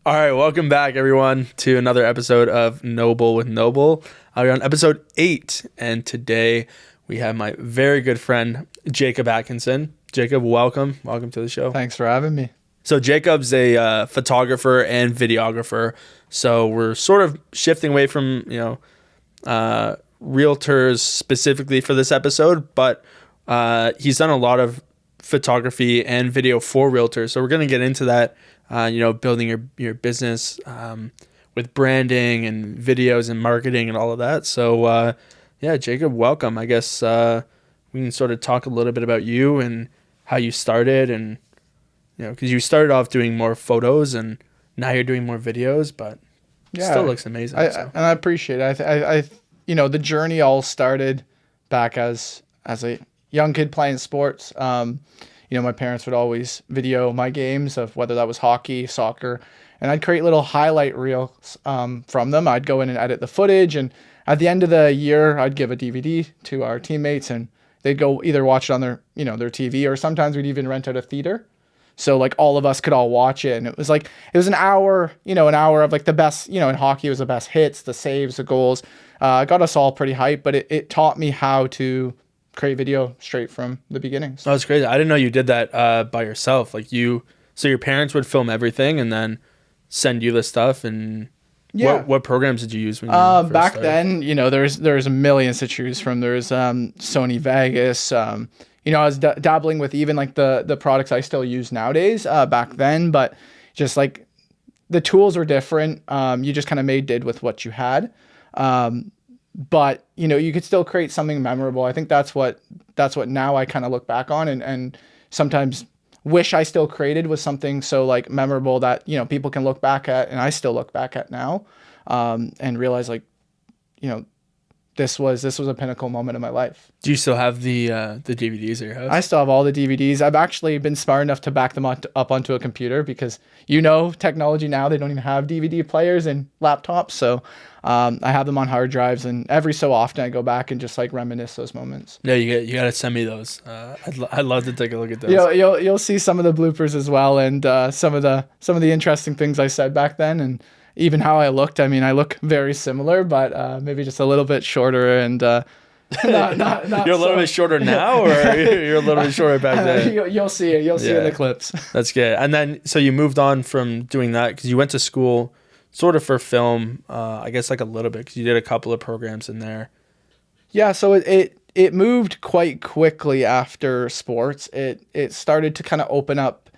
All right, welcome back, everyone, to another episode of Noble with Noble. We're on episode 8, and today we have my very good friend, Jacob Atkinson. Jacob, welcome. Welcome to the show. Thanks for having me. So Jacob's a photographer and videographer, so we're sort of shifting away from, realtors specifically for this episode, but he's done a lot of photography and video for realtors, so we're going to get into that. Building your business with branding and videos and marketing and all of that. So, Jacob, welcome. I guess we can sort of talk a little bit about you and how you started, and because you started off doing more photos and now you're doing more videos, but it still looks amazing. And I appreciate it. I the journey all started back as a young kid playing sports. My parents would always video my games of whether that was hockey, soccer, and I'd create little highlight reels from them. I'd go in and edit the footage, and at the end of the year, I'd give a DVD to our teammates, and they'd go either watch it on their TV, or sometimes we'd even rent out a theater. So like all of us could all watch it, and it was an hour of like the best, in hockey it was the best hits, the saves, the goals. Got us all pretty hyped, but it taught me how to create video straight from the beginning. So. That's crazy. I didn't know you did that by yourself. So your parents would film everything and then send you the stuff. And what programs did you use when you first back started? Then? There's millions to choose from. There's Sony Vegas. I was dabbling with even like the products I still use nowadays back then, but just like the tools were different. You just kind of did with what you had. But you could still create something memorable. I think that's what now I kind of look back on and sometimes wish I still created was something so like memorable that people can look back at, and I still look back at now, and realize this was a pinnacle moment in my life. Do you still have the DVDs at your house? I still have all the DVDs. I've actually been smart enough to back them up onto a computer because technology now, they don't even have DVD players and laptops. So I have them on hard drives, and every so often I go back and just like reminisce those moments. Yeah, you got to send me those. I'd love to take a look at those. You'll see some of the bloopers as well, and some of the interesting things I said back then, and even how I looked. I mean, I look very similar, but maybe just a little bit shorter and not You're a little bit shorter now, or you're a little bit shorter back then? You'll see it. You'll see it in the clips. That's good. And then, so you moved on from doing that because you went to school sort of for film, I guess like a little bit, because you did a couple of programs in there. Yeah, so it moved quite quickly after sports. It started to kind of open up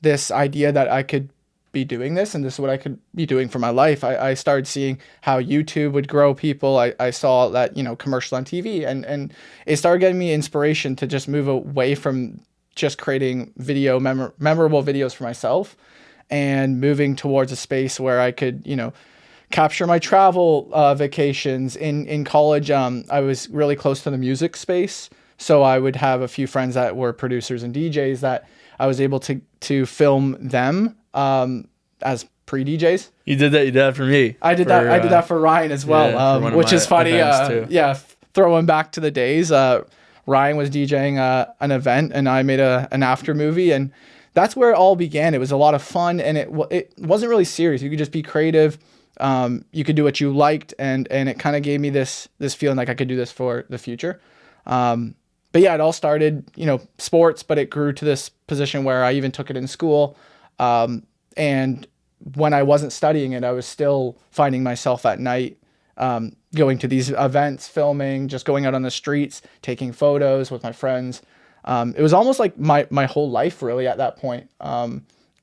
this idea that I could be doing this, and this is what I could be doing for my life. I started seeing how YouTube would grow people. I saw that commercial on TV, and it started getting me inspiration to just move away from just creating memorable videos for myself, and moving towards a space where I could capture my travel vacations. In college, I was really close to the music space, so I would have a few friends that were producers and DJs that I was able to film them as pre-DJs. You did that for me. I did that for Ryan as well, which is funny. Throwing back to the days, Ryan was DJing an event, and I made an after movie, and that's where it all began. It was a lot of fun, and it wasn't really serious. You could just be creative. You could do what you liked, and it kind of gave me this feeling like I could do this for the future. But yeah, it all started, sports, but it grew to this position where I even took it in school. And when I wasn't studying it, I was still finding myself at night, going to these events, filming, just going out on the streets, taking photos with my friends. It was almost like my whole life really at that point.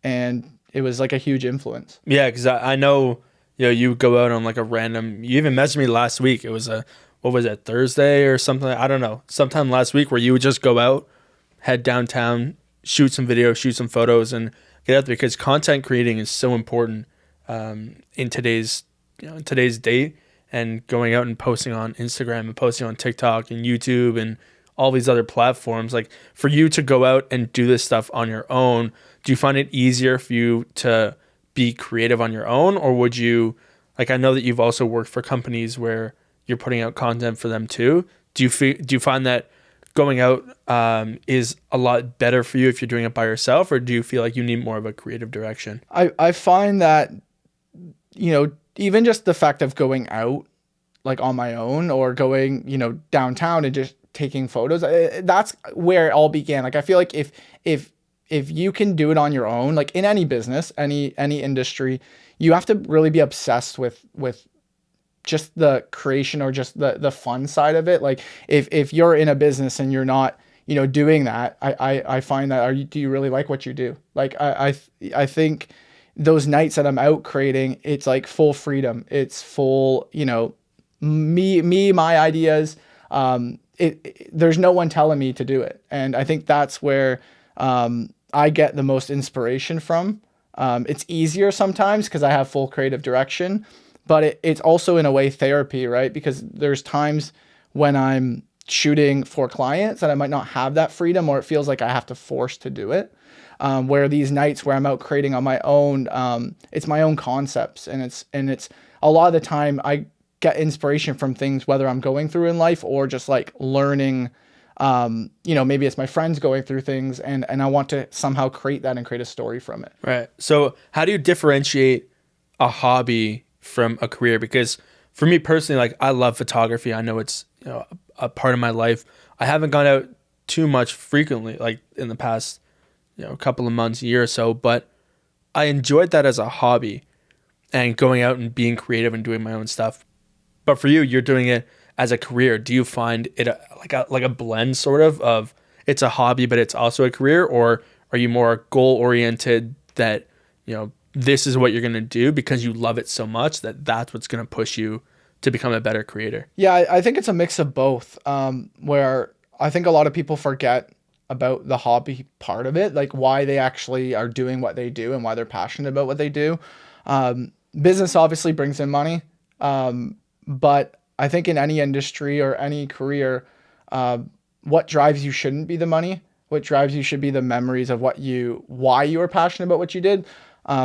And it was like a huge influence. Yeah, because I know, you go out on like you even messaged me last week. It was what was it, Thursday or something? I don't know. Sometime last week where you would just go out, head downtown, shoot some video, shoot some photos, and get out there, because content creating is so important in today's date, and going out and posting on Instagram and posting on TikTok and YouTube and all these other platforms. Like, for you to go out and do this stuff on your own, do you find it easier for you to be creative on your own, or would you, like, I know that you've also worked for companies where you're putting out content for them too. Do you find that going out is a lot better for you if you're doing it by yourself, or do you feel like you need more of a creative direction? I find that even just the fact of going out like on my own or going, downtown and just taking photos, that's where it all began. Like, I feel like if you can do it on your own, like in any business, any industry, you have to really be obsessed with just the creation or just the fun side of it. Like if you're in a business and you're not, doing that, I find that, do you really like what you do? Like, I think those nights that I'm out creating, it's like full freedom. It's full, my ideas. There's no one telling me to do it. And I think that's where, I get the most inspiration from. It's easier sometimes because I have full creative direction, but it's also in a way therapy, right? Because there's times when I'm shooting for clients that I might not have that freedom, or it feels like I have to force to do it. Where these nights where I'm out creating on my own, it's my own concepts, and it's a lot of the time I get inspiration from things, whether I'm going through in life or just like learning. Maybe it's my friends going through things, and I want to somehow create that and create a story from it. Right. So how do you differentiate a hobby from a career? Because for me personally, like, I love photography. I know it's, a part of my life. I haven't gone out too much frequently, like in the past, a couple of months, year or so, but I enjoyed that as a hobby and going out and being creative and doing my own stuff. But for you, you're doing it as a career. Do you find it like a blend sort of it's a hobby, but it's also a career? Or are you more goal oriented that, this is what you're going to do because you love it so much that's what's going to push you to become a better creator? Yeah, I think it's a mix of both, where I think a lot of people forget about the hobby part of it, like why they actually are doing what they do and why they're passionate about what they do. Business obviously brings in money, but I think in any industry or any career, what drives you shouldn't be the money. What drives you should be the memories of why you were passionate about what you did.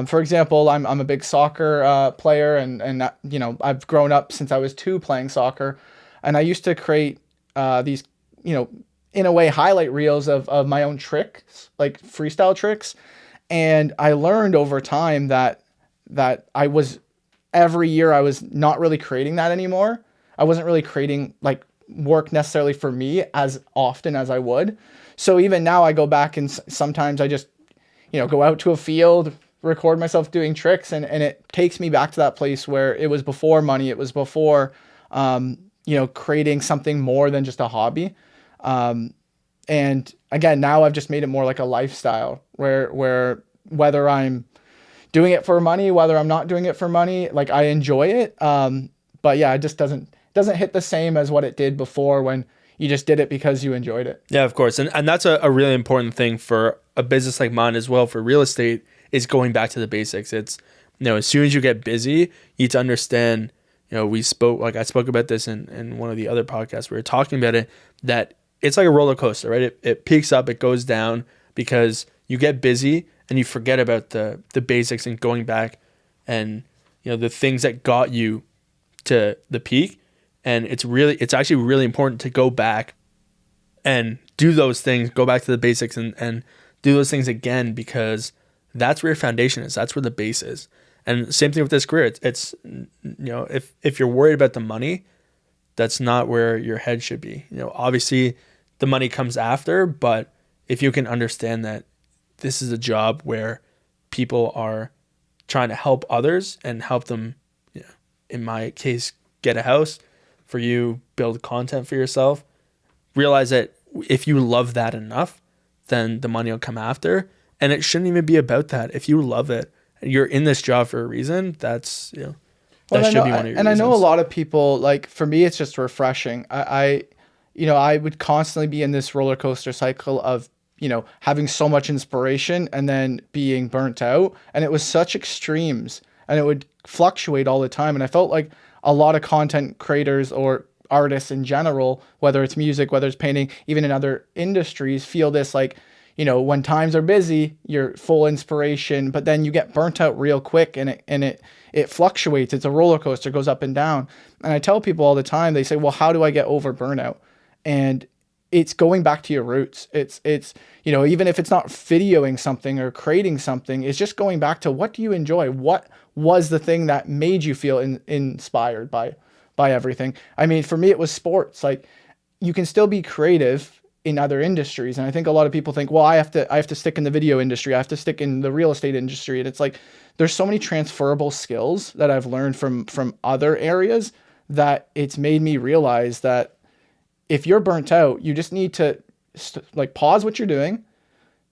For example, I'm a big soccer player, and I've grown up since I was 2 playing soccer, and I used to create these, in a way, highlight reels of my own tricks, like freestyle tricks. And I learned over time that every year I was not really creating that anymore. I wasn't really creating like work necessarily for me as often as I would. So even now I go back and sometimes I just, go out to a field, record myself doing tricks, and it takes me back to that place where it was before money. It was before, creating something more than just a hobby. And again, now I've just made it more like a lifestyle where whether I'm doing it for money, whether I'm not doing it for money, like I enjoy it. But yeah, it just doesn't hit the same as what it did before when you just did it because you enjoyed it. Yeah, of course. And that's a really important thing for a business like mine as well, for real estate, is going back to the basics. It's, as soon as you get busy, you need to understand, I spoke about this in one of the other podcasts, we were talking about it, that it's like a roller coaster, right? It peaks up, it goes down, because you get busy and you forget about the basics and going back and, the things that got you to the peak. And it's actually really important to go back and do those things, go back to the basics and do those things again, because that's where your foundation is. That's where the base is. And same thing with this career. It's if you're worried about the money, that's not where your head should be. Obviously the money comes after, but if you can understand that this is a job where people are trying to help others and help them, in my case, get a house, for you, build content for yourself, realize that if you love that enough, then the money will come after. And it shouldn't even be about that. If you love it, you're in this job for a reason, that's, that should be one of your reasons. And I know a lot of people, like, for me, it's just refreshing. I would constantly be in this roller coaster cycle of, having so much inspiration and then being burnt out. And it was such extremes, and it would fluctuate all the time. And I felt like a lot of content creators or artists in general, whether it's music, whether it's painting, even in other industries, feel this like, when times are busy, you're full inspiration, but then you get burnt out real quick, and it fluctuates. It's a roller coaster, goes up and down. And I tell people all the time, they say, well, how do I get over burnout? And it's going back to your roots. It's even if it's not videoing something or creating something, it's just going back to what do you enjoy? What was the thing that made you feel inspired by everything? I mean, for me, it was sports. Like, you can still be creative in other industries. And I think a lot of people think, well, I have to stick in the video industry. I have to stick in the real estate industry. And it's like, there's so many transferable skills that I've learned from other areas that it's made me realize that if you're burnt out, you just need to pause what you're doing,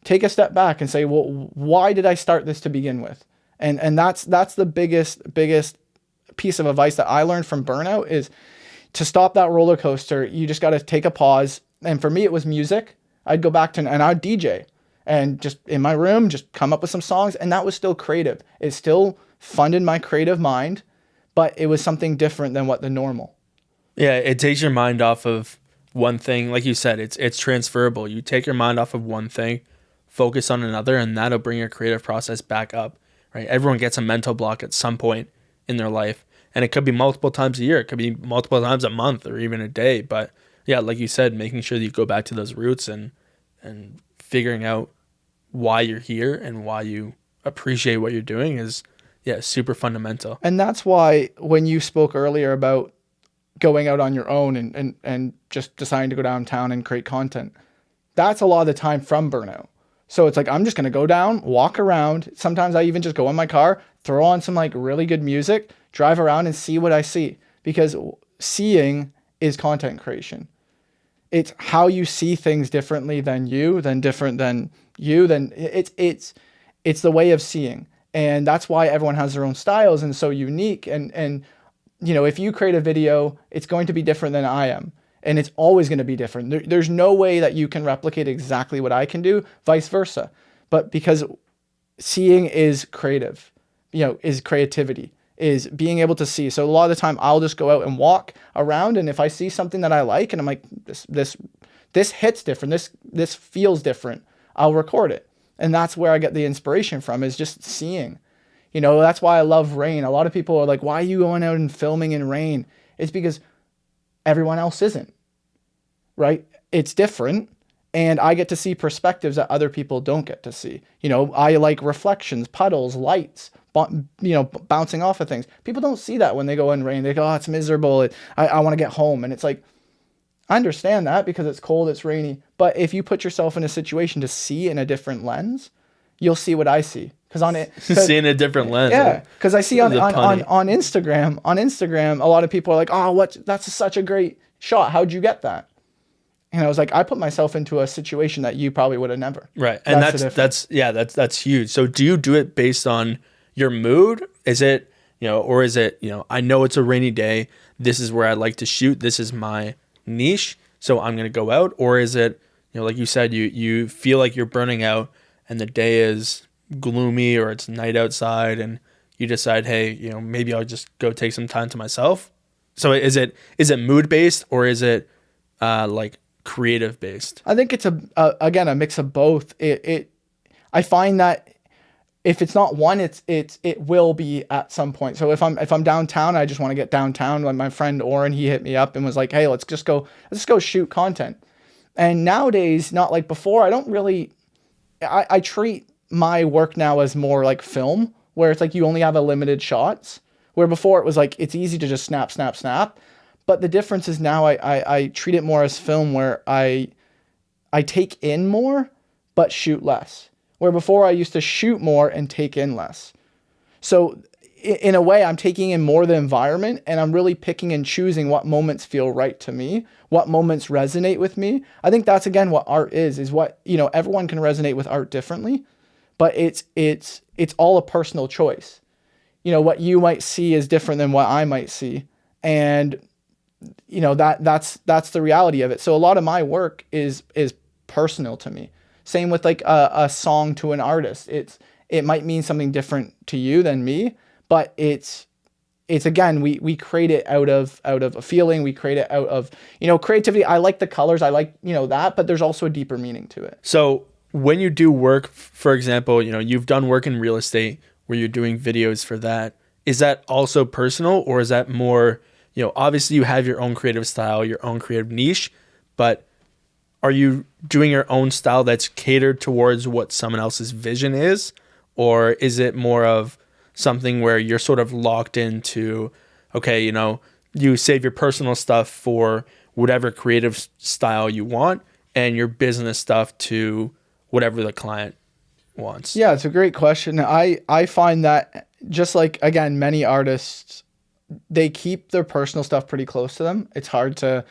take a step back and say, well, why did I start this to begin with? And that's the biggest piece of advice that I learned from burnout is to stop that roller coaster. You just got to take a pause. And for me, it was music. I'd go back and I'd DJ and just in my room, just come up with some songs. And that was still creative. It still funded my creative mind, but it was something different than what the normal. Yeah. It takes your mind off of one thing. Like you said, it's transferable. You take your mind off of one thing, focus on another, and that'll bring your creative process back up, right? Everyone gets a mental block at some point in their life, and it could be multiple times a year. It could be multiple times a month or even a day. But yeah, like you said, making sure that you go back to those roots and figuring out why you're here and why you appreciate what you're doing is, super fundamental. And that's why when you spoke earlier about going out on your own and just deciding to go downtown and create content, that's a lot of the time from burnout. So it's like, I'm just going to go down, walk around. Sometimes I even just go in my car, throw on some like really good music, drive around and see what I see, because seeing is content creation. It's how you see things differently than different than you, then it's the way of seeing. And that's why everyone has their own styles and so unique. And if you create a video, it's going to be different than I am. And it's always going to be different. There's no way that you can replicate exactly what I can do, vice versa. But because seeing is creative, is creativity, is being able to see. So a lot of the time I'll just go out and walk around. And if I see something that I like and I'm like, this hits different, this feels different, I'll record it. And that's where I get the inspiration from, is just seeing. That's why I love rain. A lot of people are like, why are you going out and filming in rain? It's because everyone else isn't, right? It's different. And I get to see perspectives that other people don't get to see. I like reflections, puddles, lights, bouncing off of things. People don't see that when they go in rain. They go, oh, it's miserable. I want to get home. And it's like, I understand that because it's cold, it's rainy. But if you put yourself in a situation to see in a different lens, you'll see what I see. See in a different lens. Yeah, because I see on Instagram, a lot of people are like, oh, that's such a great shot. How'd you get that? And I was like, I put myself into a situation that you probably would have never. Right. And that's huge. So do you do it based on your mood? Is it, or is it, I know it's a rainy day. This is where I like to shoot. This is my niche. So I'm going to go out. Or is it, like you said, you feel like you're burning out and the day is gloomy or it's night outside and you decide, hey, maybe I'll just go take some time to myself. So is it mood based or is it like creative based? I think it's again a mix of both. I find that if it's not one, it will be at some point. So if I'm downtown, I just want to get downtown. Like my friend Oren, he hit me up and was like, hey, let's go shoot content. And nowadays, not like before, I don't really. I treat my work now as more like film, where it's like you only have a limited shots, where before it was like it's easy to just snap. But the difference is now I treat it more as film, where I take in more but shoot less, where before I used to shoot more and take in less. So in a way, I'm taking in more of the environment and I'm really picking and choosing what moments feel right to me, what moments resonate with me. I think that's again what art is what, everyone can resonate with art differently. But it's all a personal choice. What you might see is different than what I might see. And, that's the reality of it. So a lot of my work is personal to me. Same with like a song to an artist. It might mean something different to you than me, but it's again, we create it out of a feeling. We create it out of, creativity. I like the colors. I like, that, but there's also a deeper meaning to it. So when you do work, for example, you've done work in real estate where you're doing videos for that. Is that also personal or is that more, obviously you have your own creative style, your own creative niche, but are you doing your own style that's catered towards what someone else's vision is? Or is it more of something where you're sort of locked into, okay, you know, you save your personal stuff for whatever creative style you want and your business stuff to whatever the client wants? Yeah, it's a great question. I find that just like, again, many artists, they keep their personal stuff pretty close to them. It's hard to,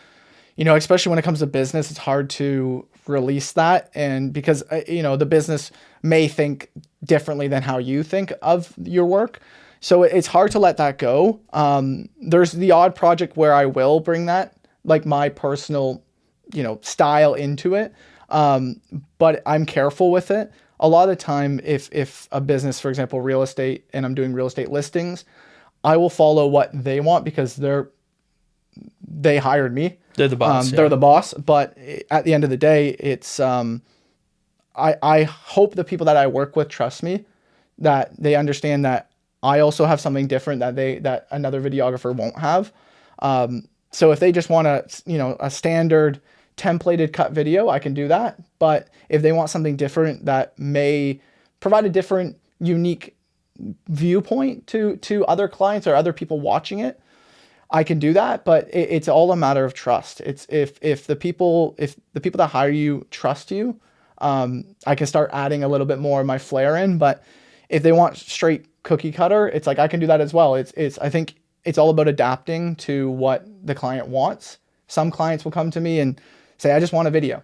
you know, especially when it comes to business, it's hard to release that. And because, you know, the business may think differently than how you think of your work. So it's hard to let that go. There's the odd project where I will bring that, like my personal, you know, style into it. But I'm careful with it. A lot of the time, if a business, for example, real estate, and I'm doing real estate listings, I will follow what they want because they hired me. They're the boss. They're the boss. But at the end of the day, it's I hope the people that I work with trust me, that they understand that I also have something different that another videographer won't have. So if they just want a standard templated cut video, I can do that. But if they want something different that may provide a different, unique viewpoint to other clients or other people watching it, I can do that. But it's all a matter of trust. It's if the people that hire you trust you, I can start adding a little bit more of my flair in. But if they want straight cookie cutter, it's like I can do that as well. I think it's all about adapting to what the client wants. Some clients will come to me and say, I just want a video.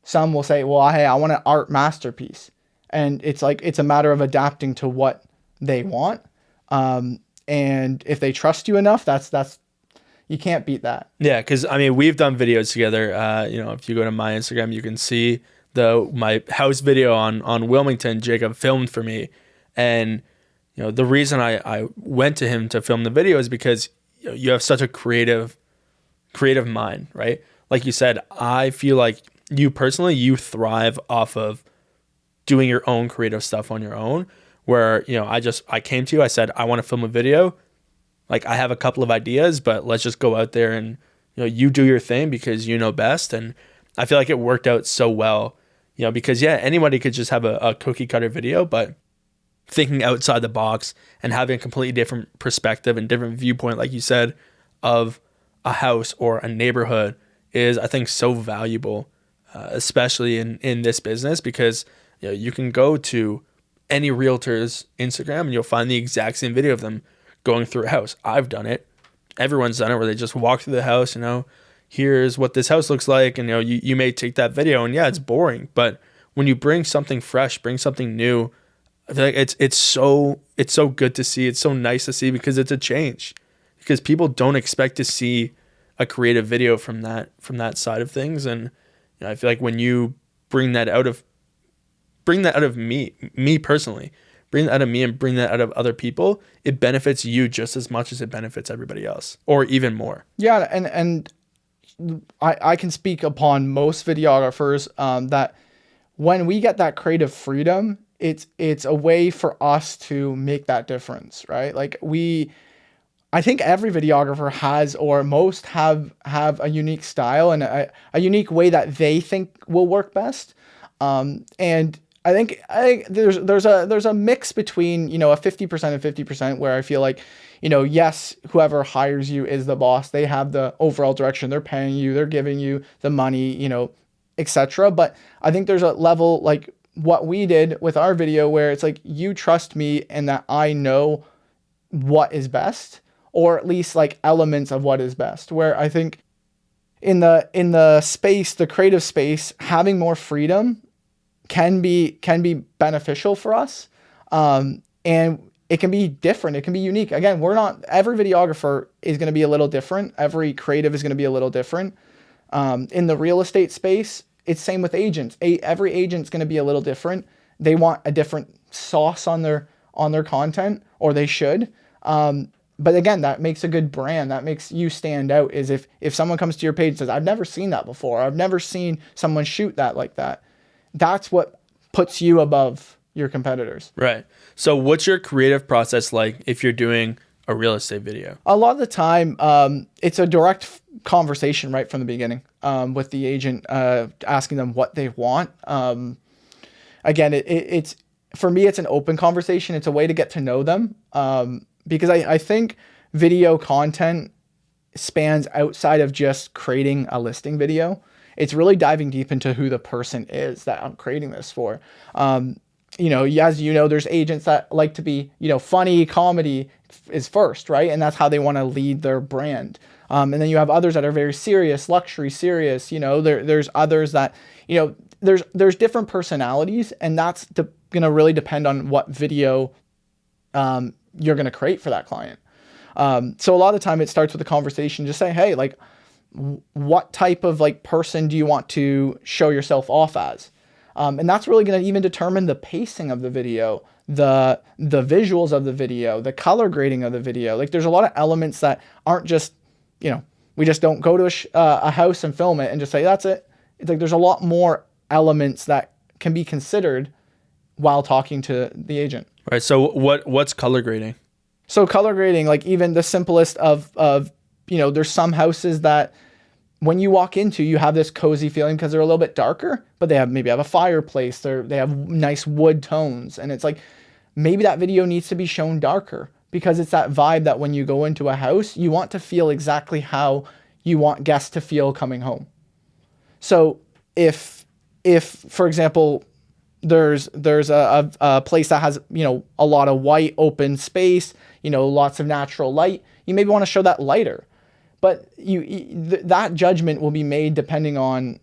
Some will say, well, hey, I want an art masterpiece. And it's like, it's a matter of adapting to what they want. And if they trust you enough, that's you can't beat that. Yeah, because I mean, we've done videos together. You know, if you go to my Instagram, you can see my house video on Wilmington. Jacob filmed for me, and you know, the reason I went to him to film the video is because you have such a creative mind, right? Like you said, I feel like you personally, you thrive off of doing your own creative stuff on your own, where, you know, I came to you, I said, I want to film a video. Like, I have a couple of ideas, but let's just go out there and, you know, you do your thing because you know best. And I feel like it worked out so well, you know, because yeah, anybody could just have a cookie cutter video, but thinking outside the box and having a completely different perspective and different viewpoint, like you said, of a house or a neighborhood is, I think, so valuable, especially in this business, because you know, you can go to any realtor's Instagram and you'll find the exact same video of them going through a house. I've done it. Everyone's done it, where they just walk through the house, you know, here's what this house looks like. And, you know, you may take that video and yeah, it's boring. But when you bring something fresh, bring something new, I feel like it's so good to see. It's so nice to see because it's a change, because people don't expect to see a creative video from that side of things. And you know, I feel like when you bring that out of me personally, bring that out of me and bring that out of other people, it benefits you just as much as it benefits everybody else, or even more. Yeah. And I can speak upon most videographers, that when we get that creative freedom, it's a way for us to make that difference, right? Like I think every videographer has, or most have a unique style and a unique way that they think will work best. And I think there's a mix between, you know, a 50% and 50%, where I feel like, you know, yes, whoever hires you is the boss. They have the overall direction. They're paying you, they're giving you the money, you know, etc. But I think there's a level like what we did with our video, where it's like, you trust me and that I know what is best, or at least like elements of what is best, where I think in the space, the creative space, having more freedom can be beneficial for us. And it can be different. It can be unique. Again, every videographer is going to be a little different. Every creative is going to be a little different. In the real estate space, it's same with agents. Every agent's going to be a little different. They want a different sauce on their content, or they should. But again, that makes a good brand. That makes you stand out. Is if someone comes to your page and says, I've never seen that before. I've never seen someone shoot that like that. That's what puts you above your competitors. Right. So what's your creative process like if you're doing a real estate video? A lot of the time, it's a direct conversation right from the beginning. with the agent, asking them what they want. Again, it's for me, it's an open conversation. It's a way to get to know them, because I think video content spans outside of just creating a listing video. It's really diving deep into who the person is that I'm creating this for. As you know, there's agents that like to be, funny, comedy is first, right? And that's how they want to lead their brand. And then you have others that are very serious, luxury serious. There's others that, there's different personalities, and that's going to really depend on what video you're going to create for that client. So a lot of the time it starts with a conversation. Just say, hey, like, what type of like person do you want to show yourself off as? And that's really going to even determine the pacing of the video, the visuals of the video, the color grading of the video. Like, there's a lot of elements that aren't just, we just don't go to a house and film it and just say, that's it. It's like, there's a lot more elements that can be considered while talking to the agent. Right. So what's color grading? So color grading, like even the simplest of there's some houses that when you walk into, you have this cozy feeling because they're a little bit darker, but they maybe have a fireplace. They have nice wood tones. And it's like, maybe that video needs to be shown darker because it's that vibe that when you go into a house, you want to feel exactly how you want guests to feel coming home. So if for example, there's a place that has, a lot of white open space, lots of natural light, you maybe want to show that lighter. But that judgment will be made depending on,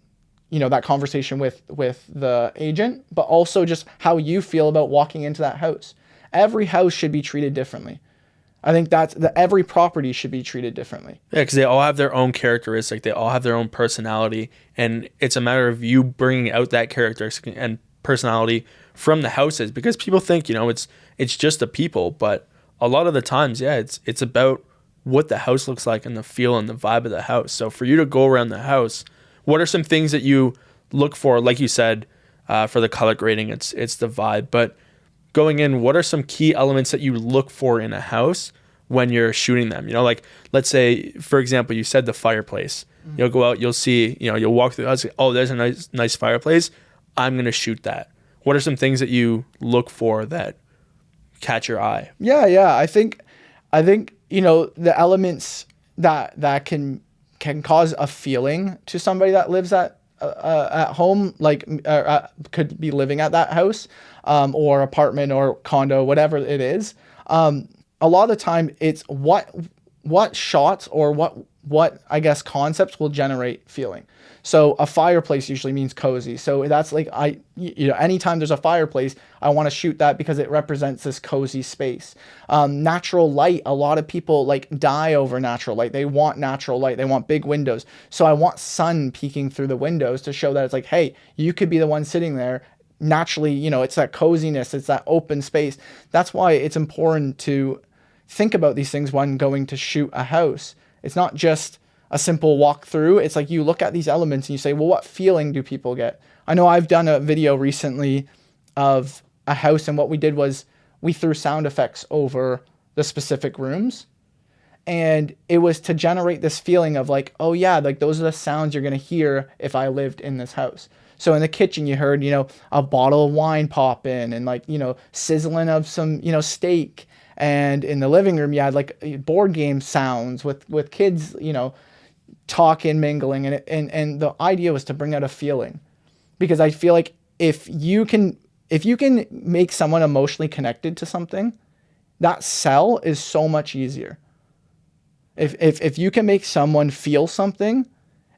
that conversation with the agent, but also just how you feel about walking into that house. Every house should be treated differently. I think every property should be treated differently. Yeah, because they all have their own characteristic. They all have their own personality. And it's a matter of you bringing out that characteristic and personality from the houses, because people think, it's just the people. But a lot of the times, yeah, it's about what the house looks like and the feel and the vibe of the house. So for you to go around the house, what are some things that you look for? Like you said, for the color grading, it's the vibe. But going in, what are some key elements that you look for in a house when you're shooting them? Like, let's say, for example, you said the fireplace. Mm-hmm. You'll go out, you'll see, you'll walk through the house, oh, there's a nice fireplace. I'm going to shoot that. What are some things that you look for that catch your eye? Yeah. I think the elements that can cause a feeling to somebody that lives at home, like could be living at that house, or apartment or condo, whatever it is. A lot of the time it's what shots or what I guess concepts will generate feeling. So a fireplace usually means cozy. So that's like, anytime there's a fireplace, I want to shoot that because it represents this cozy space. Natural light. A lot of people die over natural light. They want natural light. They want big windows. So I want sun peeking through the windows to show that it's like, hey, you could be the one sitting there. Naturally, it's that coziness. It's that open space. That's why it's important to think about these things when going to shoot a house. It's not just a simple walkthrough. It's like you look at these elements and you say, well, what feeling do people get? I know I've done a video recently of a house, and what we did was we threw sound effects over the specific rooms. And it was to generate this feeling of like, oh yeah, like those are the sounds you're going to hear if I lived in this house. So in the kitchen, you heard, a bottle of wine pop in and sizzling of some, steak. And in the living room, you had board game sounds with kids, talking, mingling, and the idea was to bring out a feeling, because I feel like if you can make someone emotionally connected to something, that sell is so much easier. If you can make someone feel something,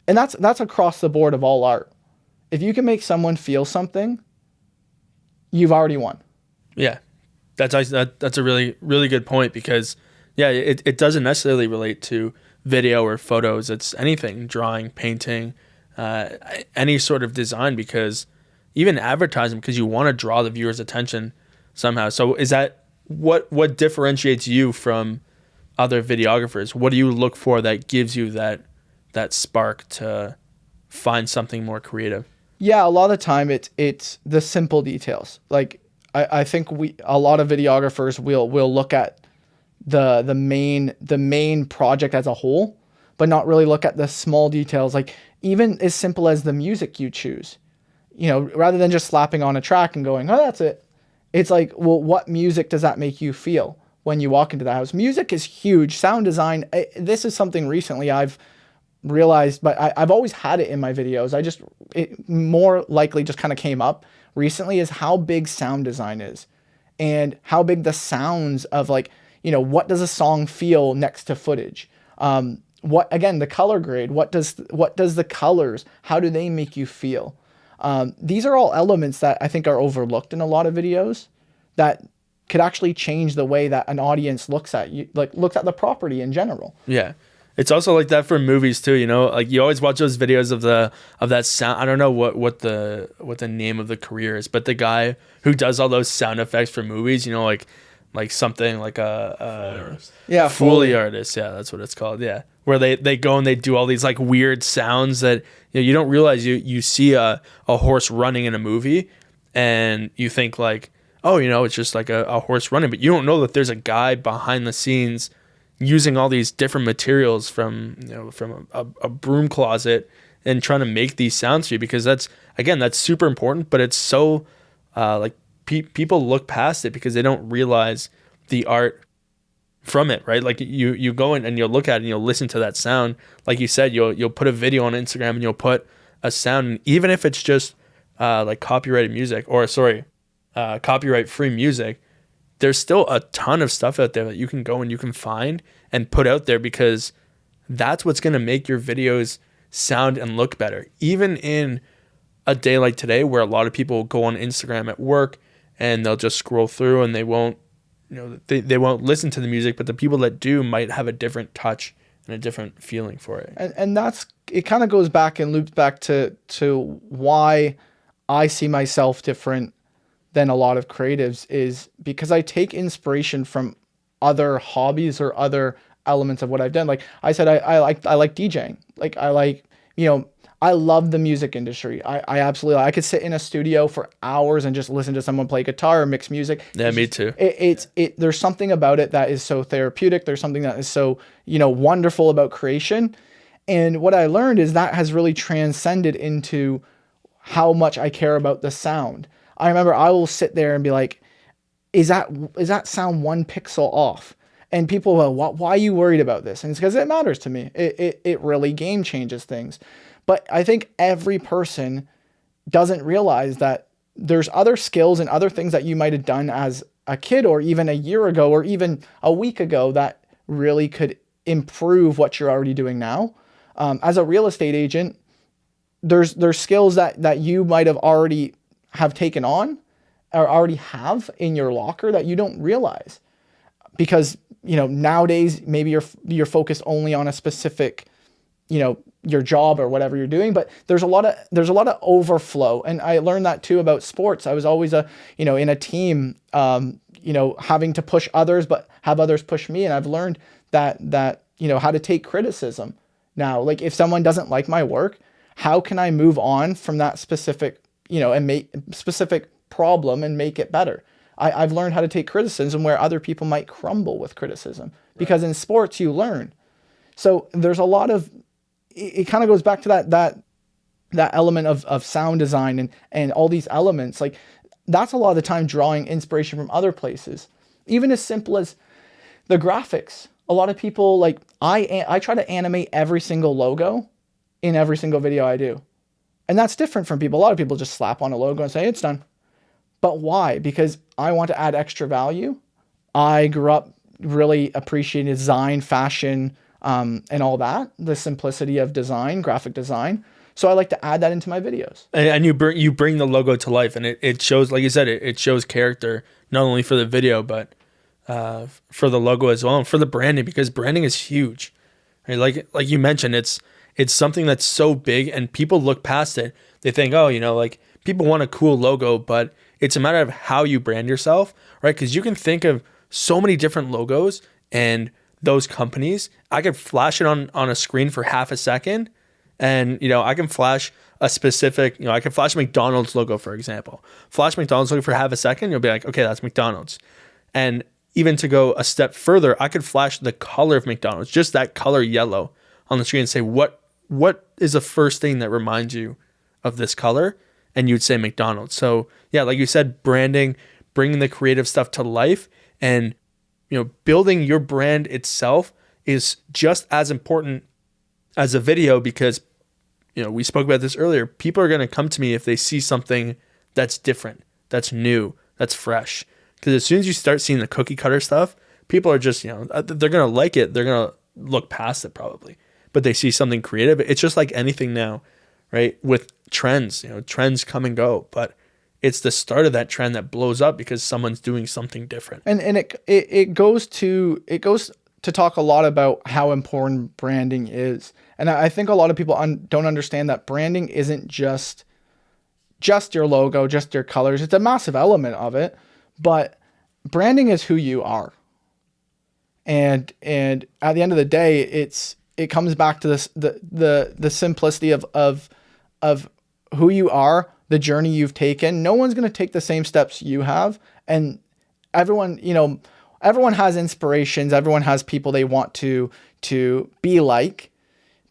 and that's across the board of all art. If you can make someone feel something, you've already won. Yeah, that's a really, really good point, because yeah, it doesn't necessarily relate to video or photos. It's anything, drawing, painting, any sort of design, because even advertising, because you want to draw the viewer's attention somehow. So is that what differentiates you from other videographers? What do you look for that gives you that spark to find something more creative? Yeah, a lot of the time it's the simple details. Like I think a lot of videographers will look at the main project as a whole, but not really look at the small details, like even as simple as the music you choose. You know, rather than just slapping on a track and going, oh, that's it. It's like, well, what music does that make you feel when you walk into the house? Music is huge. Sound design, this is something recently I've realized, but I've always had it in my videos. It more likely just kind of came up recently, is how big sound design is and how big the sounds of, like, you know, what does a song feel next to footage? What, again, the color grade, what does the colors, how do they make you feel? These are all elements that I think are overlooked in a lot of videos that could actually change the way that an audience looks at you, like looks at the property in general. Yeah. It's also like that for movies too, you know, like you always watch those videos of that sound. I don't know what the name of the career is, but the guy who does all those sound effects for movies, you know, like something like a Foley artist. Yeah, that's what it's called. Yeah. Where they go and they do all these like weird sounds that, you know, you don't realize you see a horse running in a movie and you think like, oh, you know, it's just like a horse running, but you don't know that there's a guy behind the scenes using all these different materials from a broom closet and trying to make these sounds for you, because that's super important, but it's so like people look past it because they don't realize the art from it, right? Like you go in and you'll look at it and you'll listen to that sound. Like you said, you'll put a video on Instagram and you'll put a sound, and even if it's just like copyrighted music, or copyright free music, there's still a ton of stuff out there that you can go and you can find and put out there, because that's what's going to make your videos sound and look better. Even in a day like today where a lot of people go on Instagram at work and they'll just scroll through and they won't, you know, they won't listen to the music, but the people that do might have a different touch and a different feeling for it. And that's, it kind of goes back and loops back to why I see myself different than a lot of creatives, is because I take inspiration from other hobbies or other elements of what I've done. Like I said, I like DJing. Like you know, I love the music industry. I absolutely, I could sit in a studio for hours and just listen to someone play guitar or mix music. Yeah, me too. There's something about it that is so therapeutic. There's something that is so, you know, wonderful about creation. And what I learned is that has really transcended into how much I care about the sound. I remember I will sit there and be like, is that sound 1 pixel off? And people will, why are you worried about this? And it's because it matters to me. It really game changes things. But I think every person doesn't realize that there's other skills and other things that you might have done as a kid, or even a year ago, or even a week ago, that really could improve what you're already doing now. As a real estate agent, there's skills that you might have already have taken on or already have in your locker that you don't realize, because, you know, nowadays maybe you're focused only on a specific, you know, your job or whatever you're doing, but there's a lot of overflow. And I learned that too about sports. I was always in a team, you know, having to push others, but have others push me. And I've learned that, you know, how to take criticism now. Like if someone doesn't like my work, how can I move on from that specific, you know, and make specific problem and make it better? I've learned how to take criticism where other people might crumble with criticism, because in sports you learn. So there's a lot of, it kind of goes back to that element of sound design and all these elements. Like that's a lot of the time drawing inspiration from other places, even as simple as the graphics. A lot of people, like I try to animate every single logo in every single video I do. And that's different from people. A lot of people just slap on a logo and say, it's done. But why? Because I want to add extra value. I grew up really appreciating design, fashion, and all that, the simplicity of design, graphic design. So I like to add that into my videos. And you bring the logo to life, and it shows, like you said, it shows character, not only for the video, but for the logo as well, and for the branding, because branding is huge. Right? Like you mentioned, it's something that's so big and people look past it. They think, oh, you know, like people want a cool logo, but it's a matter of how you brand yourself, right? Because you can think of so many different logos and those companies. I could flash it on a screen for half a second, and, you know, I can flash a specific, you know, I can flash a McDonald's logo, for example. Flash McDonald's logo for half a second, you'll be like, okay, that's McDonald's. And even to go a step further, I could flash the color of McDonald's, just that color yellow on the screen and say, what is the first thing that reminds you of this color? And you'd say McDonald's. So yeah, like you said, branding, bringing the creative stuff to life, and building your brand itself is just as important as a video, because we spoke about this earlier. People are going to come to me if they see something that's different, that's new, that's fresh. Because as soon as you start seeing the cookie cutter stuff, people are just, they're going to like it. They're going to look past it probably. But they see something creative. It's just like anything now, right? With trends, trends come and go. But it's the start of that trend that blows up because someone's doing something different. And it goes to talk a lot about how important branding is. And I think a lot of people don't understand that branding isn't just your logo, just your colors. It's a massive element of it, but branding is who you are. And at the end of the day, it comes back to this the simplicity of who you are, the journey you've taken. No one's going to take the same steps you have, and everyone has inspirations. Everyone has people they want to be like.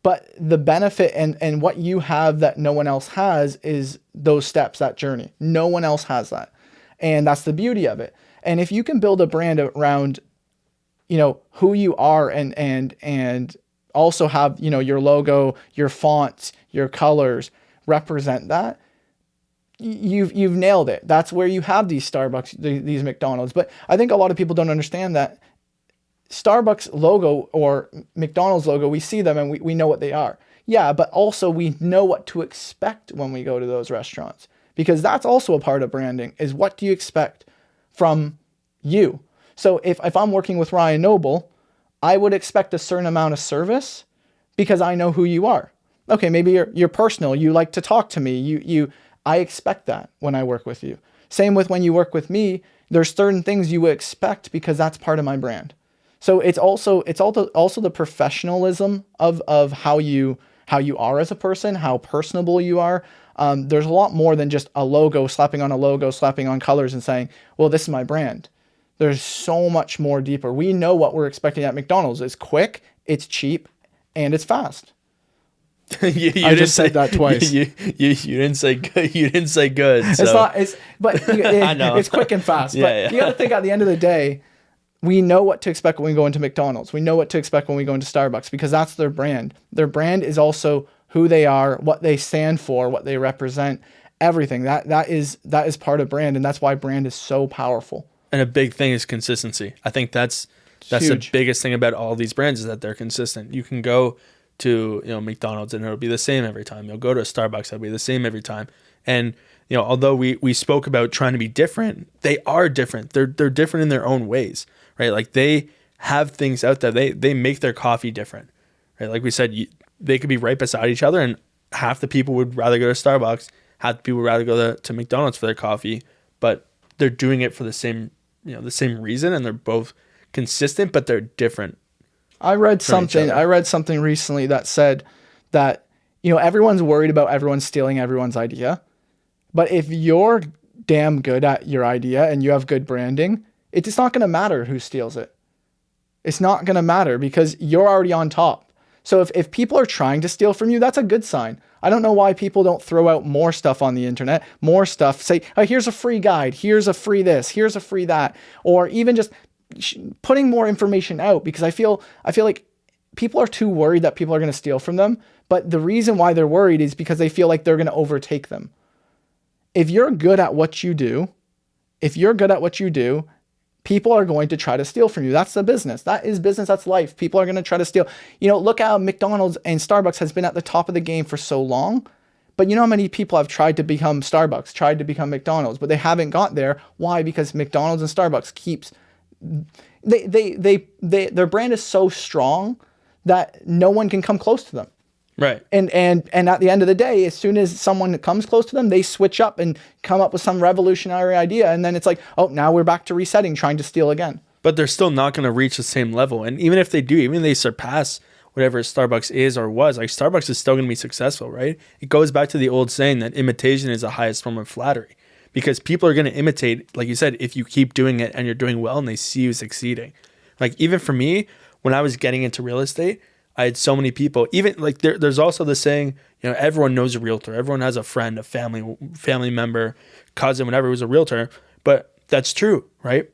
But the benefit and what you have that no one else has is those steps, that journey. No one else has that. And that's the beauty of it. And if you can build a brand around, who you are and also have, your logo, your fonts, your colors represent that, you've nailed it. That's where you have these Starbucks, these McDonald's. But I think a lot of people don't understand that Starbucks logo or McDonald's logo, we see them and we know what they are. Yeah, but also we know what to expect when we go to those restaurants, because that's also a part of branding, is what do you expect from you? So if I'm working with Ryan Noble, I would expect a certain amount of service because I know who you are. Okay, maybe you're personal. You like to talk to me. I expect that when I work with you. Same with when you work with me. There's certain things you would expect because that's part of my brand. So it's also the professionalism of how you are as a person, how personable you are. There's a lot more than just a logo, slapping on a logo, slapping on colors and saying, well, this is my brand. There's so much more deeper. We know what we're expecting at McDonald's. It's quick, it's cheap, and it's fast. I just said that twice. You didn't say good. You didn't say good. So. I know. It's quick and fast. But you got to think at the end of the day, we know what to expect when we go into McDonald's. We know what to expect when we go into Starbucks, because that's their brand. Their brand is also who they are, what they stand for, what they represent, everything. That is part of brand, and that's why brand is so powerful. And a big thing is consistency. I think that's the biggest thing about all these brands, is that they're consistent. You can go to McDonald's and it'll be the same every time. You'll go to a Starbucks, it'll be the same every time. And although we spoke about trying to be different, they are different. They're different in their own ways, right? Like they have things out there. They make their coffee different, right? Like we said, they could be right beside each other, and half the people would rather go to Starbucks, half the people would rather go to McDonald's for their coffee, but they're doing it for the same reason, and they're both consistent, but they're different. I read something recently that said that, everyone's worried about everyone stealing everyone's idea. But if you're damn good at your idea and you have good branding, it's not going to matter who steals it. It's not going to matter because you're already on top. So if people are trying to steal from you, that's a good sign. I don't know why people don't throw out more stuff on the internet, more stuff. Say, oh, here's a free guide. Here's a free this. Here's a free that. Or even just putting more information out, because I feel like people are too worried that people are going to steal from them. But the reason why they're worried is because they feel like they're going to overtake them. If you're good at what you do, people are going to try to steal from you. That's the business. That is business. That's life. People are going to try to steal. Look how McDonald's and Starbucks has been at the top of the game for so long. But you know how many people have tried to become Starbucks, tried to become McDonald's, but they haven't got there. Why? Because McDonald's and Starbucks keeps... their brand is so strong that no one can come close to them. Right. And at the end of the day, as soon as someone comes close to them, they switch up and come up with some revolutionary idea. And then it's like, oh, now we're back to resetting, trying to steal again. But they're still not going to reach the same level. And even if they do, even if they surpass whatever Starbucks is or was, like Starbucks is still going to be successful, right? It goes back to the old saying that imitation is the highest form of flattery. Because people are going to imitate, like you said, if you keep doing it and you're doing well and they see you succeeding. Like even for me, when I was getting into real estate, I had so many people, even like there's also the saying, everyone knows a realtor. Everyone has a friend, a family member, cousin, whatever, who's a realtor. But that's true, right?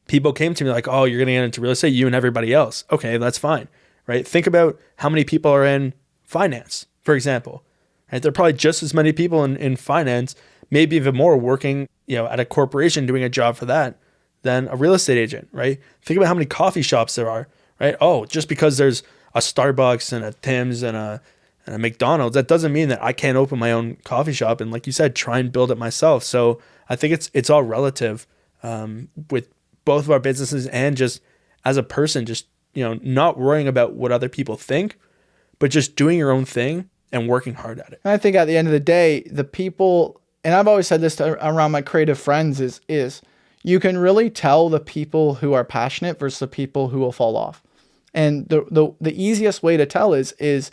People came to me like, oh, you're going to get into real estate, you and everybody else. Okay, that's fine, right? Think about how many people are in finance, for example. Right? There are probably just as many people in finance, maybe even more, working, at a corporation doing a job for that than a real estate agent, right? Think about how many coffee shops there are, right? Oh, just because there's a Starbucks and a Tim's and a McDonald's, that doesn't mean that I can't open my own coffee shop and, like you said, try and build it myself. So I think it's all relative with both of our businesses, and just as a person, just not worrying about what other people think, but just doing your own thing and working hard at it. And I think at the end of the day, the people, and I've always said this around my creative friends, is you can really tell the people who are passionate versus the people who will fall off. And the easiest way to tell is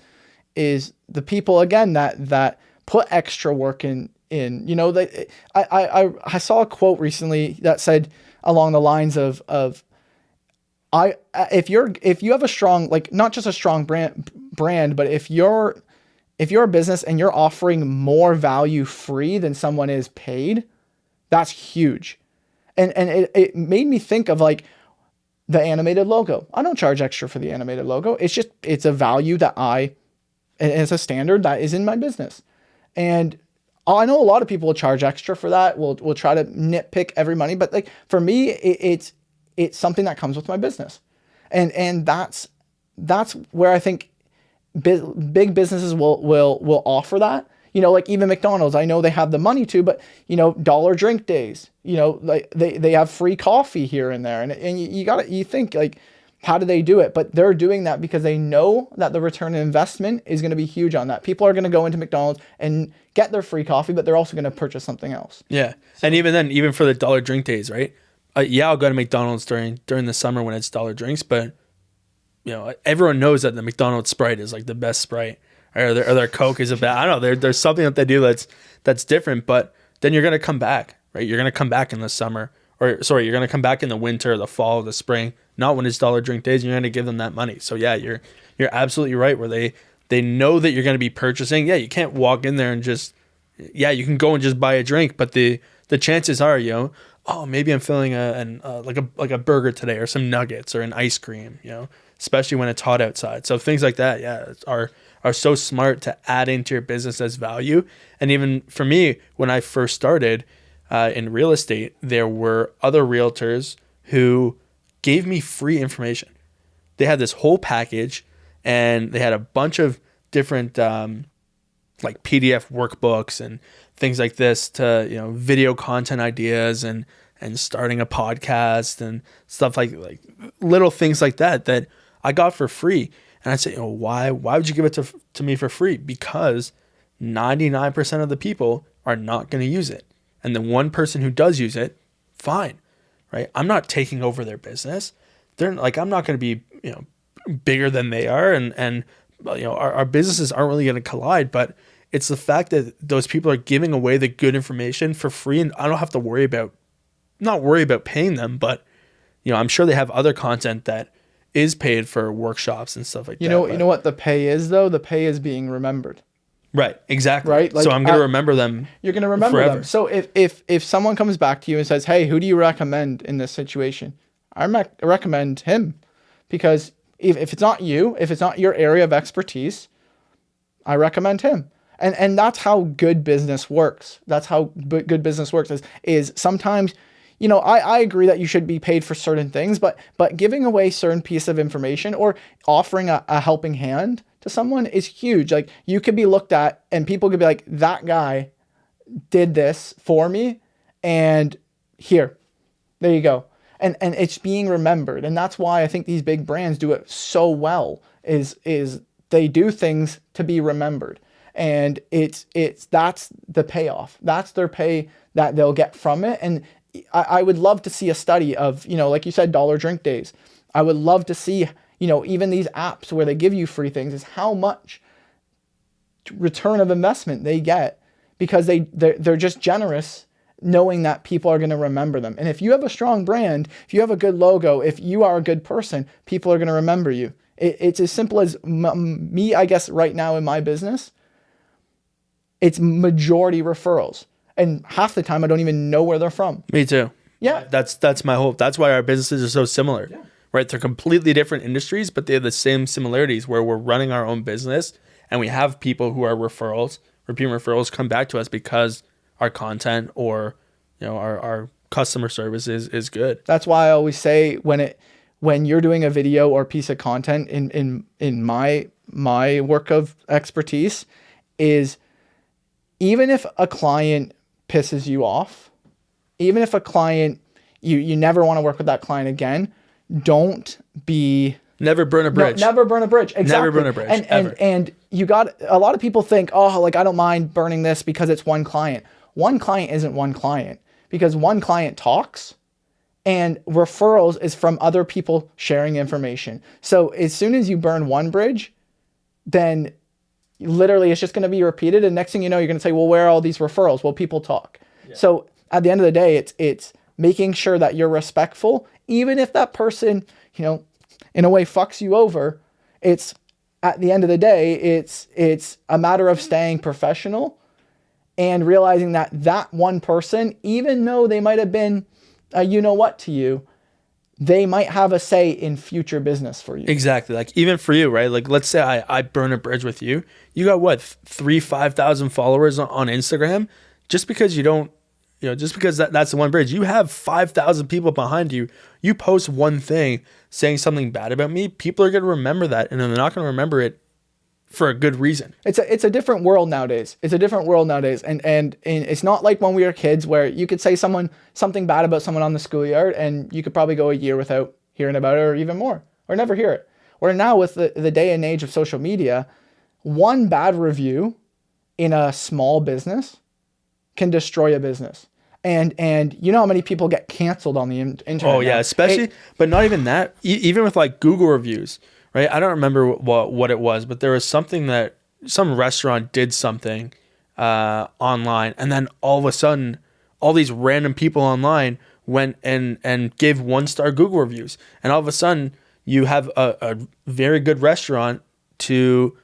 the people, again, that put extra work in. I saw a quote recently that said along the lines of if you have a strong, like, not just a strong brand, but if you're a business and you're offering more value free than someone is paid, that's huge. And it made me think of like the animated logo. I don't charge extra for the animated logo. It's a value that and it's a standard that is in my business. And I know a lot of people will charge extra for that. We'll try to nitpick every money, but like for me, it's something that comes with my business. And that's where I think big businesses will offer that. Like even McDonald's, I know they have the money to, but dollar drink days, like they have free coffee here and there. And you think like, how do they do it? But they're doing that because they know that the return on investment is going to be huge on that. People are going to go into McDonald's and get their free coffee, but they're also going to purchase something else. Yeah. So, and even then, even for the dollar drink days, right? I'll go to McDonald's during the summer when it's dollar drinks, but everyone knows that the McDonald's Sprite is like the best Sprite, or their Coke is a bad. I don't know. There's something that they do that's different, but then you're gonna come back, right? You're gonna come back in the summer, you're gonna come back in the winter, the fall, the spring, not when it's dollar drink days. And you're gonna give them that money. So yeah, you're absolutely right. Where they know that you're gonna be purchasing. Yeah, you can't walk in there and just you can go and just buy a drink, but the chances are, oh, maybe I'm feeling like a burger today, or some nuggets, or an ice cream, especially when it's hot outside. So things like that, are so smart to add into your business as value. And even for me, when I first started in real estate, there were other realtors who gave me free information. They had this whole package, and they had a bunch of different like PDF workbooks and things like this to, video content ideas and starting a podcast and stuff like little things like that I got for free. And I'd say, why would you give it to me for free? Because 99% of the people are not going to use it. And the one person who does use it, fine, right? I'm not taking over their business. They're like, I'm not going to be, bigger than they are. And our businesses aren't really going to collide, but it's the fact that those people are giving away the good information for free. And I don't have to not worry about paying them, but, I'm sure they have other content that is paid for workshops and stuff like that. You know what the pay is, though? The pay is being remembered. Right, exactly. Right? Like, so I'm going to remember them. You're going to remember forever. Them. So if someone comes back to you and says, hey, who do you recommend in this situation? I recommend him, because if it's not you, if it's not your area of expertise, I recommend him. And that's how good business works. That's how good business works is sometimes, I agree that you should be paid for certain things, but giving away certain piece of information or offering a helping hand to someone is huge. Like, you could be looked at and people could be like, that guy did this for me, and there you go. And it's being remembered. And that's why I think these big brands do it so well is they do things to be remembered. And that's the payoff. That's their pay that they'll get from it. And I would love to see a study of, like you said, dollar drink days. I would love to see, even these apps where they give you free things, is how much return of investment they get, because they're just generous, knowing that people are going to remember them. And if you have a strong brand, if you have a good logo, if you are a good person, people are going to remember you. It's as simple as me, I guess, right now in my business, it's majority referrals. And half the time I don't even know where they're from. Me too. Yeah. That's my hope. That's why our businesses are so similar, right? They're completely different industries, but they have the same similarities where we're running our own business and we have people who are referrals, repeat referrals come back to us because our content or, our customer service is good. That's why I always say when you're doing a video or piece of content in my work of expertise is, even if a client pisses you off, even if a client, you never want to work with that client again, never burn a bridge. No, never burn a bridge. Exactly. Never burn a bridge. And you got, a lot of people think, oh, like I don't mind burning this because it's one client. One client isn't one client, because one client talks and referrals is from other people sharing information. So as soon as you burn one bridge, then literally it's just going to be repeated. And next thing you know, you're going to say, well, where are all these referrals? Well, people talk. Yeah. So at the end of the day, it's making sure that you're respectful, even if that person, in a way fucks you over. It's at the end of the day, it's a matter of staying professional and realizing that one person, even though they might have been to you, they might have a say in future business for you. Exactly. Like even for you, right? Like let's say I burn a bridge with you. You got what, 5,000 followers on Instagram? Just because you don't, just because that's the one bridge, you have 5,000 people behind you. You post one thing saying something bad about me, people are going to remember that, and they're not going to remember it for a good reason. It's a different world nowadays. And it's not like when we were kids where you could say something bad about someone on the schoolyard and you could probably go a year without hearing about it, or even more, or never hear it. Where now with the day and age of social media, one bad review in a small business can destroy a business. And you know how many people get canceled on the internet? Oh yeah, especially, but not even that. Even with like Google reviews, right? I don't remember what it was, but there was something that some restaurant did something online, and then all of a sudden, all these random people online went and gave 1-star Google reviews, and all of a sudden you have a very good restaurant to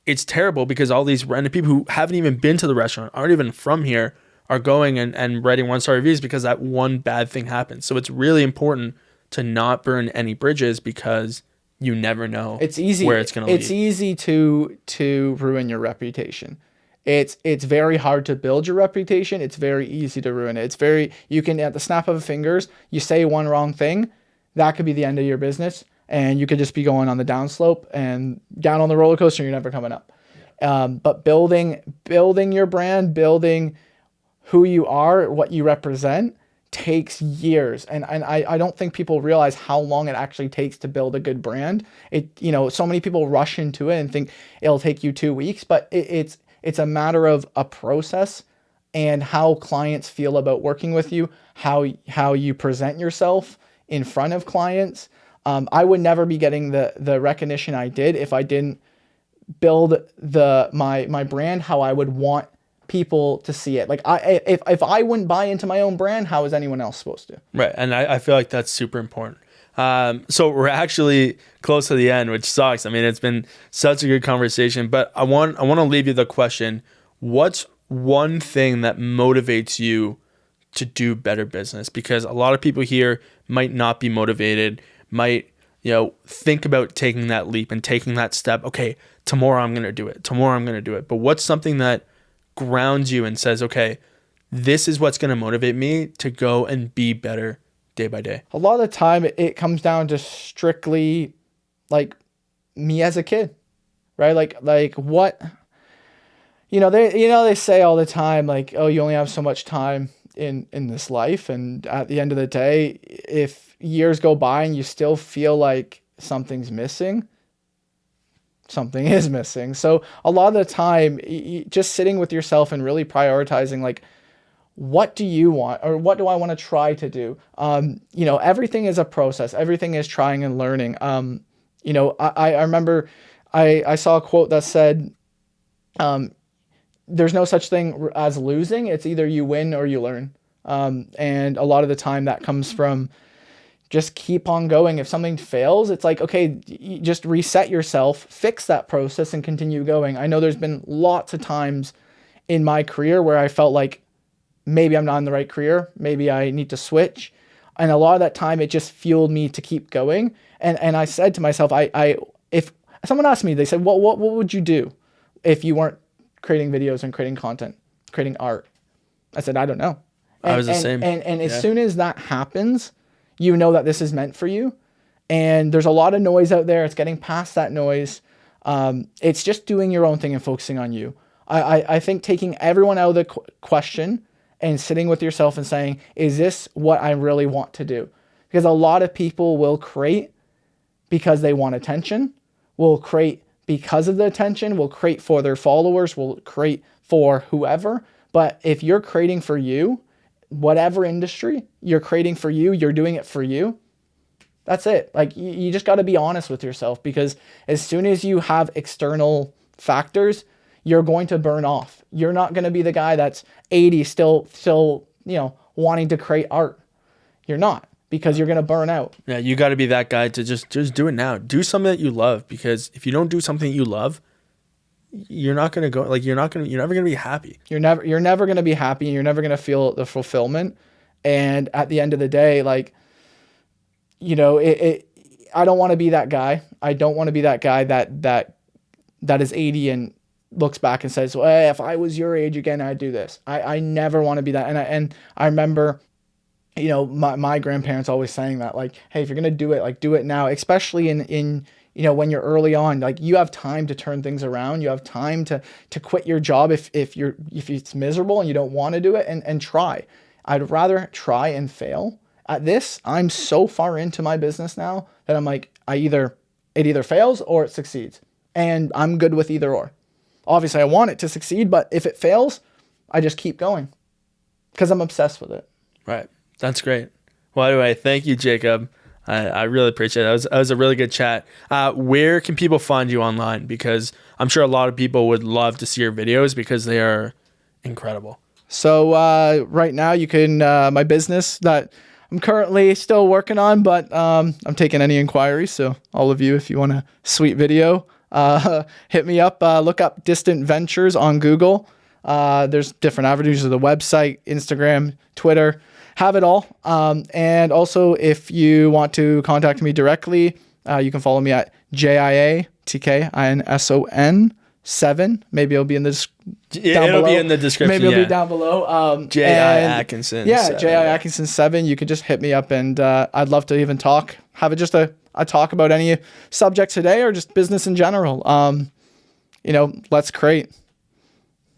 it's terrible because all these random people who haven't even been to the restaurant, aren't even from here, are going and writing 1-star reviews because that one bad thing happened. So it's really important to not burn any bridges because you never know where it's going to lead. It's easy to ruin your reputation. It's very hard to build your reputation. It's very easy to ruin it. You can, at the snap of a fingers, you say one wrong thing, that could be the end of your business, and you could just be going on the downslope and down on the roller coaster, and you're never coming up. Yeah. But building your brand, building who you are, what you represent, takes years. And I don't think people realize how long it actually takes to build a good brand. So many people rush into it and think it'll take you 2 weeks, but it's a matter of a process and how clients feel about working with you, how you present yourself in front of clients. I would never be getting the recognition I did if I didn't build my brand how I would want people to see it. Like if I wouldn't buy into my own brand, how is anyone else supposed to? Right. And I feel like that's super important. So we're actually close to the end, which sucks. I mean, it's been such a good conversation, but I want to leave you the question: what's one thing that motivates you to do better business? Because a lot of people here might not be motivated, might think about taking that leap and taking that step. Okay, tomorrow I'm going to do it. But what's something that grounds you and says, okay, this is what's going to motivate me to go and be better day by day? A lot of the time it comes down to strictly like me as a kid, right? Like what, they say all the time, like, oh, you only have so much time in this life. And at the end of the day, if years go by and you still feel like something's missing, something is missing. So a lot of the time, just sitting with yourself and really prioritizing, like, what do you want, or what do I want to try to do? Everything is a process. Everything is trying and learning. I remember I saw a quote that said, there's no such thing as losing. It's either you win or you learn. And a lot of the time that comes from just keep on going. If something fails, it's like, okay, you just reset yourself, fix that process, and continue going. I know there's been lots of times in my career where I felt like maybe I'm not in the right career. Maybe I need to switch. And a lot of that time, it just fueled me to keep going. And I said to myself, if someone asked me, they said, what would you do if you weren't creating videos and creating content, creating art? I said, I don't know. I was the same. And as soon as that happens, you know that this is meant for you. And there's a lot of noise out there. It's getting past that noise. It's just doing your own thing and focusing on you. I think taking everyone out of the question and sitting with yourself and saying, is this what I really want to do? Because a lot of people will create because they want attention, will create because of the attention, will create for their followers, will create for whoever. But if you're creating for you, whatever industry you're creating for you, you're doing it for you. That's it. Like you just got to be honest with yourself, because as soon as you have external factors, you're going to burn off. You're not going to be the guy that's 80 still, wanting to create art. You're not, because you're going to burn out. Yeah. You got to be that guy to just do it now. Do something that you love, because if you don't do something you love, you're not going to go, like, you're never going to be happy. You're never going to be happy. And you're never going to feel the fulfillment. And at the end of the day, like, I don't want to be that guy. I don't want to be that guy that is 80 and looks back and says, well, hey, if I was your age again, I'd do this. I never want to be that. And I remember, my grandparents always saying that, like, hey, if you're going to do it, like, do it now, especially in when you're early on. Like, you have time to turn things around. You have time to quit your job if it's miserable and you don't want to do it, and try. I'd rather try and fail. At this, I'm so far into my business now that I'm like, it either fails or it succeeds. And I'm good with either or. Obviously, I want it to succeed, but if it fails, I just keep going because I'm obsessed with it. Right. That's great. Well, anyway, thank you, Jacob. I really appreciate it. That was a really good chat. Where can people find you online? Because I'm sure a lot of people would love to see your videos because they are incredible. So right now you can, my business that I'm currently still working on, but I'm taking any inquiries. So all of you, if you want a sweet video, hit me up. Look up Distant Ventures on Google. There's different avenues of the website, Instagram, Twitter, have it all. And also, if you want to contact me directly, you can follow me at JIATKINSON 7. Maybe it'll be in the it'll be in the description. Maybe it'll be down below. J.I. Atkinson. Yeah, 7, J.I. Atkinson 7. You could just hit me up, and I'd love to even talk. Have it just a talk about any subject today, or just business in general. Let's create.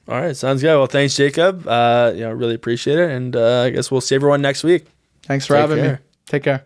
All right, sounds good. Well, thanks, Jacob. Really appreciate it, and I guess we'll see everyone next week. Thanks for having me. Take care.